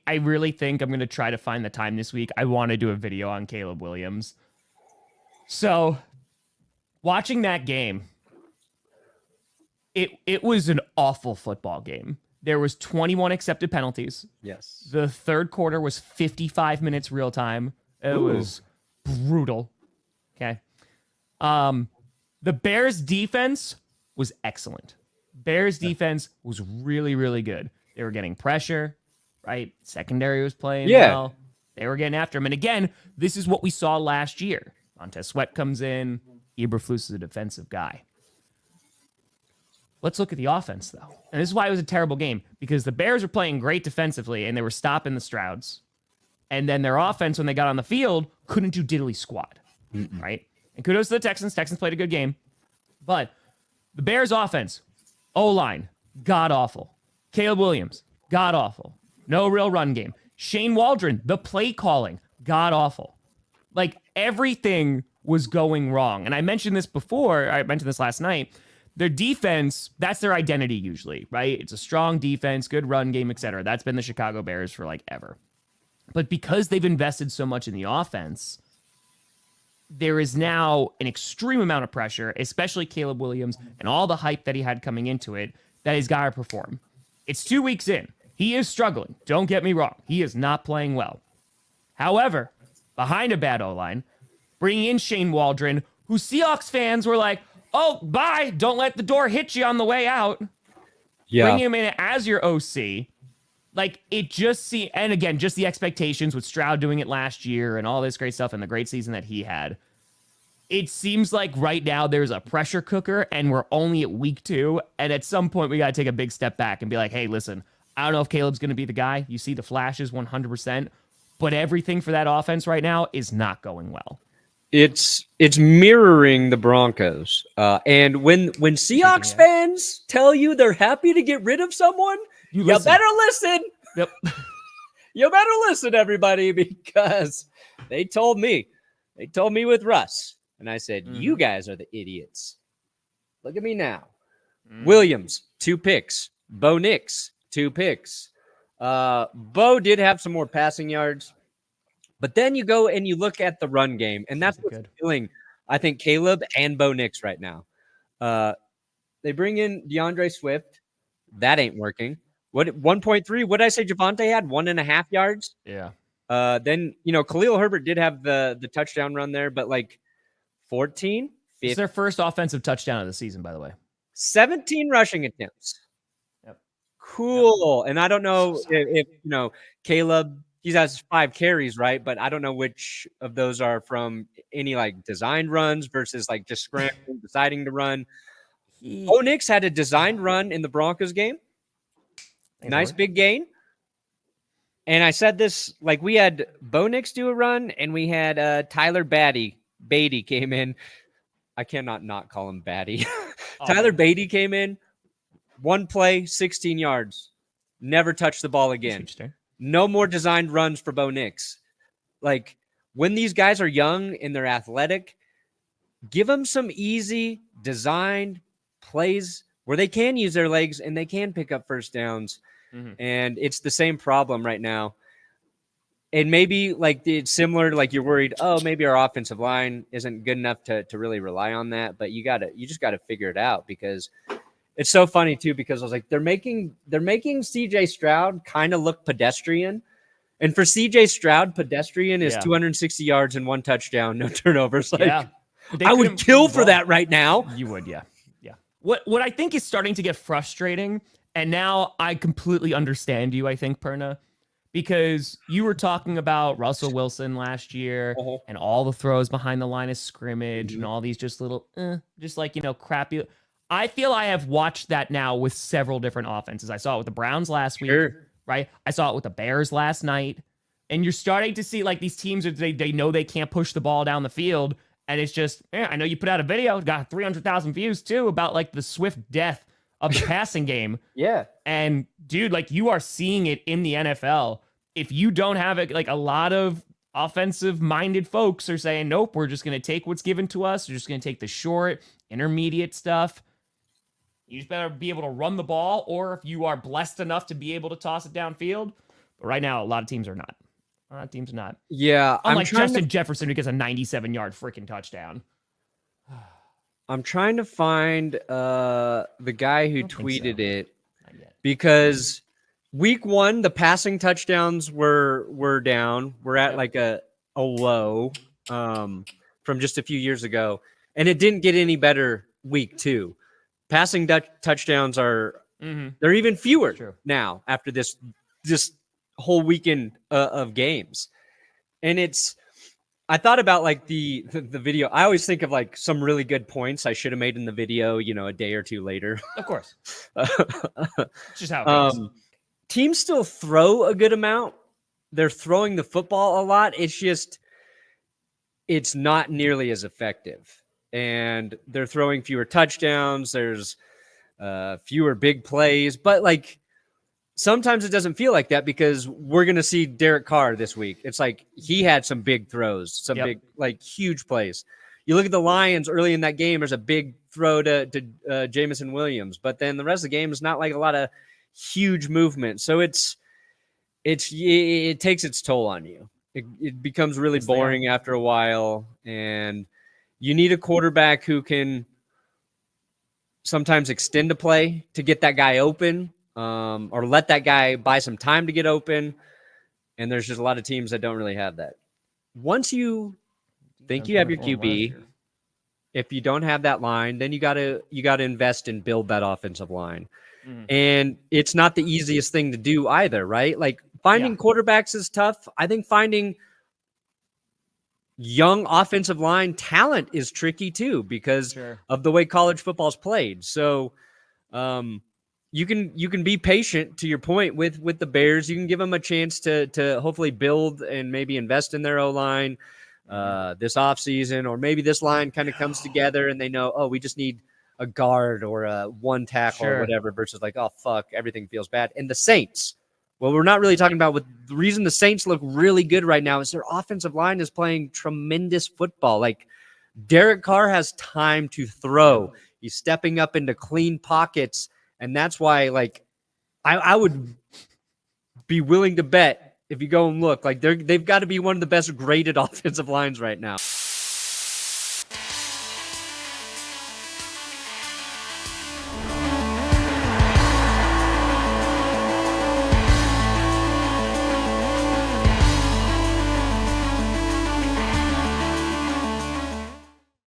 I really think I'm going to try to find the time this week. I want to do a video on Caleb Williams. So watching that game, it was an awful football game. There was 21 accepted penalties. Yes. The third quarter was 55 minutes real time. It was brutal. Okay. The Bears defense was excellent. Bears defense was really, really good. They were getting pressure, right? Secondary was playing well. They were getting after him. And again, this is what we saw last year. Montez Sweat comes in. Eberflus is a defensive guy. Let's look at the offense, though. And this is why it was a terrible game, because the Bears were playing great defensively, and they were stopping the Strouds. And then their offense, when they got on the field, couldn't do diddly squat, right? And kudos to the Texans. Texans played a good game. But the Bears' offense, O-line, god-awful. Caleb Williams, god-awful. No real run game. Shane Waldron, the play calling, god-awful. Like, everything was going wrong. And I mentioned this before. I mentioned this last night. Their defense, that's their identity usually, right? It's a strong defense, good run game, etc. That's been the Chicago Bears for like ever. But because they've invested so much in the offense, there is now an extreme amount of pressure, especially Caleb Williams and all the hype that he had coming into it, that he's got to perform. It's 2 weeks in. He is struggling. Don't get me wrong. He is not playing well. However, behind a bad O-line, bringing in Shane Waldron, who Seahawks fans were like, oh, bye. Don't let the door hit you on the way out. Yeah. Bring him in as your OC. Like, it just and again, just the expectations with Stroud doing it last year and all this great stuff and the great season that he had. It seems like right now there's a pressure cooker and we're only at week 2. And at some point we got to take a big step back and be like, hey, listen, I don't know if Caleb's going to be the guy. You see the flashes 100%, but everything for that offense right now is not going well. It's mirroring the Broncos. And when Seahawks fans tell you they're happy to get rid of someone, you better listen. Yep. You better listen, everybody, because they told me with Russ. And I said, you guys are the idiots. Look at me now. Williams, 2 picks. Bo Nix, 2 picks. Bo did have some more passing yards. But then you go and you look at the run game, and that's what's killing, I think, Caleb and Bo Nix right now. They bring in DeAndre Swift. That ain't working. What 1.3? What did I say Javonte had? 1.5 yards? Yeah. Then, Khalil Herbert did have the touchdown run there, but like 14? 15. It's their first offensive touchdown of the season, by the way. 17 rushing attempts. Yep. Cool. Yep. And I don't know if Caleb, he has 5 carries, right? But I don't know which of those are from any like designed runs versus like just scrambling, deciding to run. Bo Nix had a designed run in the Broncos game. Nice big gain. And I said this, like we had Bo Nix do a run and we had Tyler Beatty came in. I cannot not call him Batty. Tyler Beatty came in, 1 play, 16 yards. Never touched the ball again. No more designed runs for Bo Nix. Like, when these guys are young and they're athletic, give them some easy designed plays where they can use their legs and they can pick up first downs. And it's the same problem right now. And maybe like it's similar, like you're worried, oh, maybe our offensive line isn't good enough to really rely on that. But you just gotta figure it out, because it's so funny too, because I was like, they're making CJ Stroud kind of look pedestrian. And for CJ Stroud, pedestrian is 260 yards and 1 touchdown, no turnovers. Like, I would kill for that right now. You would, yeah. What I think is starting to get frustrating, and now I completely understand you, I think, Perna, because you were talking about Russell Wilson last year and all the throws behind the line of scrimmage and all these just little, just like, crappy. I feel I have watched that now with several different offenses. I saw it with the Browns last week, right? I saw it with the Bears last night. And you're starting to see like these teams, they know they can't push the ball down the field. And it's just, I know you put out a video, got 300,000 views too, about like the swift death of the passing game. Yeah. And dude, like you are seeing it in the NFL. If you don't have it, like a lot of offensive minded folks are saying, nope, we're just going to take what's given to us. We're just going to take the short, intermediate stuff. You just better be able to run the ball, or if you are blessed enough to be able to toss it downfield, But right now, a lot of teams are not. A lot of teams are not. Yeah, Unlike Justin Jefferson, who gets a 97-yard freaking touchdown. I'm trying to find the guy who tweeted it because week 1 the passing touchdowns were down. We're at like a low from just a few years ago, and it didn't get any better week 2. Passing touchdowns are they're even fewer now after this whole weekend of games, and I thought about like the video. I always think of like some really good points I should have made in the video, a day or two later. Of course. It's just how it goes. Teams still throw a good amount. They're throwing the football a lot. It's not nearly as effective. And they're throwing fewer touchdowns. There's fewer big plays. But like sometimes it doesn't feel like that because we're going to see Derek Carr this week. It's like he had some big throws, some big, like huge plays. You look at the Lions early in that game, there's a big throw to Jamison Williams, but then the rest of the game is not like a lot of huge movement. So it takes its toll on you. It becomes really boring after a while, and you need a quarterback who can sometimes extend a play to get that guy open. Or let that guy buy some time to get open. And there's just a lot of teams that don't really have that. Once you think you have your QB, if you don't have that line, then you gotta invest and build that offensive line. And it's not the easiest thing to do either, right? Like finding quarterbacks is tough. I think finding young offensive line talent is tricky too because of the way college football's played. So, you can be patient to your point with the Bears. You can give them a chance to hopefully build and maybe invest in their O-line this offseason, or maybe this line kind of comes together and they know, oh, we just need a guard or a one tackle or whatever versus like, oh, fuck, everything feels bad. And the Saints, well, we're not really talking about the reason the Saints look really good right now is their offensive line is playing tremendous football. Like Derek Carr has time to throw. He's stepping up into clean pockets. And that's why, like, I would be willing to bet if you go and look, like they've got to be one of the best graded offensive lines right now.